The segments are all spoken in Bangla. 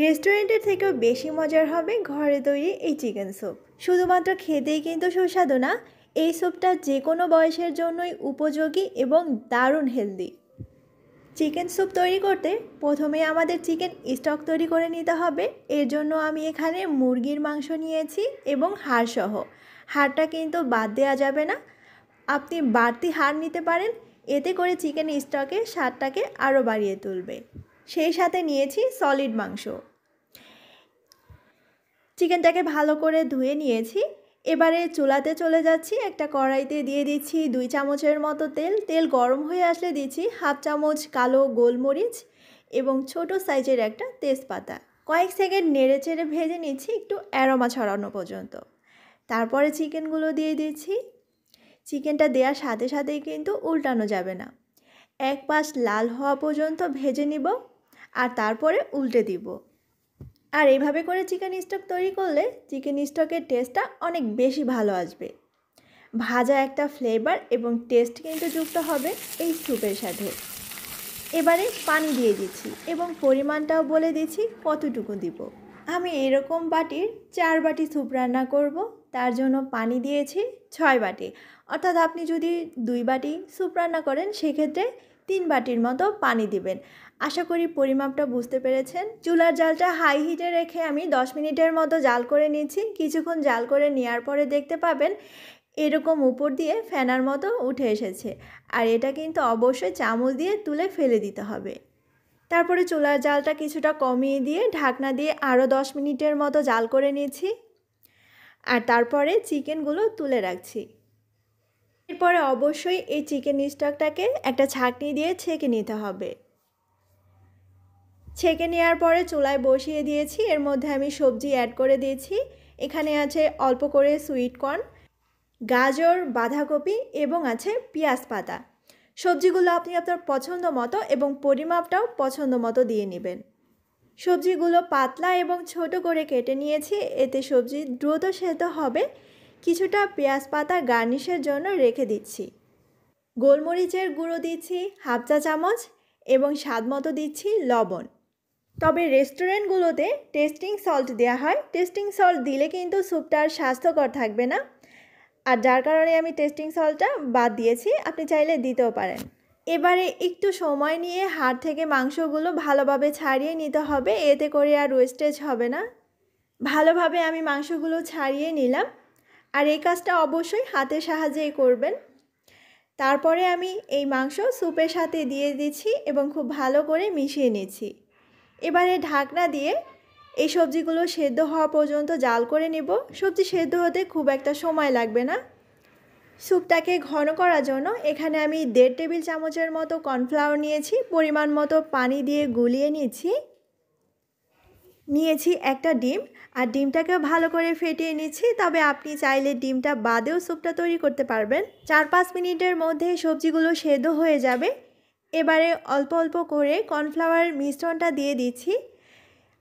রেস্টুরেন্টের থেকেও বেশি মজার হবে ঘরে তৈরি এই চিকেন স্যুপ। শুধুমাত্র খেতেই কিন্তু সুস্বাদু না, এই স্যুপটা যে কোনো বয়সের জন্যই উপযোগী এবং দারুণ হেলদি। চিকেন স্যুপ তৈরি করতে প্রথমে আমাদের চিকেন স্টক তৈরি করে নিতে হবে। এর জন্য আমি এখানে মুরগির মাংস নিয়েছি এবং হাড়সহ। হাড়টা কিন্তু বাদ দেওয়া যাবে না, আপনি বাড়তি হাড় নিতে পারেন, এতে করে চিকেন স্টকের স্বাদটাকে আরও বাড়িয়ে তুলবে। সেই সাথে নিয়েছি সলিড মাংস। চিকেনটাকে ভালো করে ধুয়ে নিয়েছি। এবারে চুলাতে চলে যাচ্ছি, একটা কড়াইতে দিয়ে দিচ্ছি 2 চামচের মতো তেল। তেল গরম হয়ে আসলে দিচ্ছি 1/2 চামচ কালো গোলমরিচ এবং ছোট সাইজের একটা তেজপাতা। কয়েক সেকেন্ড নেড়ে চেড়ে ভেজে নিচ্ছি একটু অ্যারোমা ছড়ানো পর্যন্ত। তারপরে চিকেনগুলো দিয়ে দিচ্ছি। চিকেনটা দেওয়ার সাথে সাথেই কিন্তু উল্টানো যাবে না, এক পাশ লাল হওয়া পর্যন্ত ভেজে নিব আর তারপরে উল্টে দিব। আর এইভাবে করে চিকেন স্টক তৈরি করলে চিকেন স্টকের টেস্টটা অনেক বেশি ভালো আসবে। ভাজা একটা ফ্লেভার এবং টেস্ট কিন্তু যুক্ত হবে এই স্যুপের সাথে। এবারে পানি দিয়ে দিচ্ছি এবং পরিমাণটাও বলে দিচ্ছি কতটুকু দিব। আমি এরকম বাটির 4 বাটি স্যুপ রান্না করব, তার জন্য পানি দিয়েছি 6 বাটি। অর্থাৎ আপনি যদি 2 বাটি স্যুপ রান্না করেন সেক্ষেত্রে 3 বাটির মতো পানি দিবেন। আশা করি পরিমাপটা বুঝতে পেরেছেন। চুলার জালটা হাই হিটে রেখে আমি 10 মিনিটের মতো জাল করে নিচ্ছি। কিছুক্ষণ জাল করে নেওয়ার পরে দেখতে পাবেন এরকম উপর দিয়ে ফেনার মতো উঠে এসেছে। আর এটা কিন্তু অবশ্যই চামচ দিয়ে তুলে ফেলে দিতে হবে। তারপরে চুলার জালটা কিছুটা কমিয়ে দিয়ে ঢাকনা দিয়ে আরও 10 মিনিটের মতো জাল করে নিচ্ছি। আর তারপরে চিকেনগুলো তুলে রাখছি। এরপরে অবশ্যই এই চিকেন স্টকটাকে একটা ছাঁকনি দিয়ে ছেঁকে নিতে হবে। ছেঁকে নেওয়ার পরে চুলায় বসিয়ে দিয়েছি। এর মধ্যে আমি সবজি অ্যাড করে দিয়েছি। এখানে আছে অল্প করে সুইট কর্ন, গাজর, বাঁধাকপি এবং আছে পেঁয়াজ পাতা। সবজিগুলো আপনি আপনার পছন্দ মতো এবং পরিমাপটাও পছন্দ মতো দিয়ে নেবেন। সবজিগুলো পাতলা এবং ছোট করে কেটে নিয়েছি, এতে সবজি দ্রুত সেদ্ধ হবে। কিছুটা পেঁয়াজ পাতা গার্নিশের জন্য রেখে দিচ্ছি। গোলমরিচের গুঁড়ো দিচ্ছি 1/2 চা চামচ এবং স্বাদ মতো দিচ্ছি লবণ। তবে রেস্টুরেন্টগুলোতে টেস্টিং সল্ট দেওয়া হয়, টেস্টিং সল্ট দিলে কিন্তু স্যুপটা আর স্বাস্থ্যকর থাকবে না, আর যার কারণে আমি টেস্টিং সল্টটা বাদ দিয়েছি, আপনি চাইলে দিতেও পারেন। এবারে একটু সময় নিয়ে হাড় থেকে মাংসগুলো ভালোভাবে ছাড়িয়ে নিতে হবে, এতে করে আর ওয়েস্টেজ হবে না। ভালোভাবে আমি মাংসগুলো ছাড়িয়ে নিলাম, আর এই কাজটা অবশ্যই হাতের সাহায্যেই করবেন। তারপরে আমি এই মাংস স্যুপের সাথে দিয়ে দিচ্ছি এবং খুব ভালো করে মিশিয়ে নিচ্ছি। এবারে ঢাকনা দিয়ে এই সবজিগুলো সেদ্ধ হওয়া পর্যন্ত জাল করে নেব। সবজি সেদ্ধ হতে খুব একটা সময় লাগবে না। স্যুপটাকে ঘন করার জন্য এখানে আমি 1.5 টেবিল চামচের মতো কর্নফ্লাওয়ার নিয়েছি। পরিমাণ মতো পানি দিয়ে গুলিয়ে নিয়েছি একটা ডিম, আর ডিমটাকেও ভালো করে ফেটিয়ে নিচ্ছি। তবে আপনি চাইলে ডিমটা বাদেও স্যুপটা তৈরি করতে পারবেন। 4-5 মিনিটের মধ্যে সবজিগুলো সেদ্ধ হয়ে যাবে। এবারে অল্প অল্প করে কর্নফ্লাওয়ার মিশ্রণটা দিয়ে দিচ্ছি।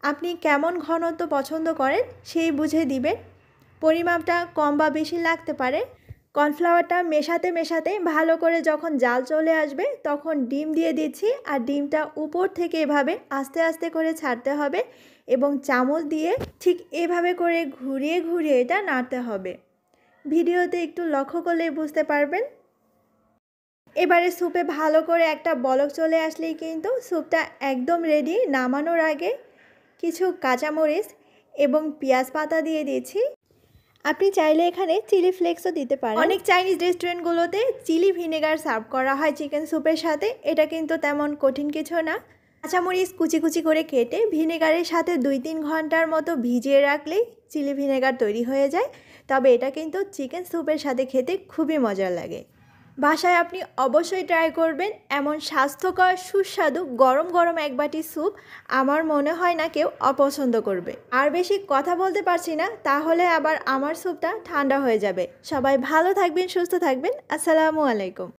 আপনি কেমন ঘনত্ব পছন্দ করেন সেই বুঝে দিবেন, পরিমাপটা কম বা বেশি লাগতে পারে। কর্নফ্লাওয়ারটা মেশাতে মেশাতে ভালো করে যখন জাল চলে আসবে তখন ডিম দিয়ে দিচ্ছি, আর ডিমটা উপর থেকে এভাবে আস্তে আস্তে করে ছাড়তে হবে এবং চামচ দিয়ে ঠিক এভাবে করে ঘুরিয়ে ঘুরিয়ে এটা নাড়তে হবে। ভিডিওতে একটু লক্ষ্য করলেই বুঝতে পারবেন। এবারে স্যুপে ভালো করে একটা বলক চলে আসলেই কিন্তু স্যুপটা একদম রেডি। নামানোর আগে কিছু কাঁচামরিচ এবং পেঁয়াজ পাতা দিয়ে দিয়েছি। আপনি চাইলে এখানে চিলি ফ্লেক্সও দিতে পারেন। অনেক চাইনিজ রেস্টুরেন্টগুলোতে চিলি ভিনেগার সার্ভ করা হয় চিকেন স্যুপের সাথে, এটা কিন্তু তেমন কঠিন কিছু না। কাঁচামরিচ কুচি কুচি করে কেটে ভিনেগারের সাথে 2-3 ঘন্টার মতো ভিজিয়ে রাখলেই চিলি ভিনেগার তৈরি হয়ে যায়। তবে এটা কিন্তু চিকেন স্যুপের সাথে খেতে খুবই মজার লাগে। বাসায় আপনি অবশ্যই ট্রাই করবেন। এমন স্বাস্থ্যকর সুস্বাদু গরম গরম এক বাটি স্যুপ আমার মনে হয় না কেউ অপছন্দ করবে। আর বেশি কথা বলতে পারছি না, তাহলে আবার আমার স্যুপটা ঠান্ডা হয়ে যাবে। সবাই ভালো থাকবেন, সুস্থ থাকবেন। আসসালামু আলাইকুম।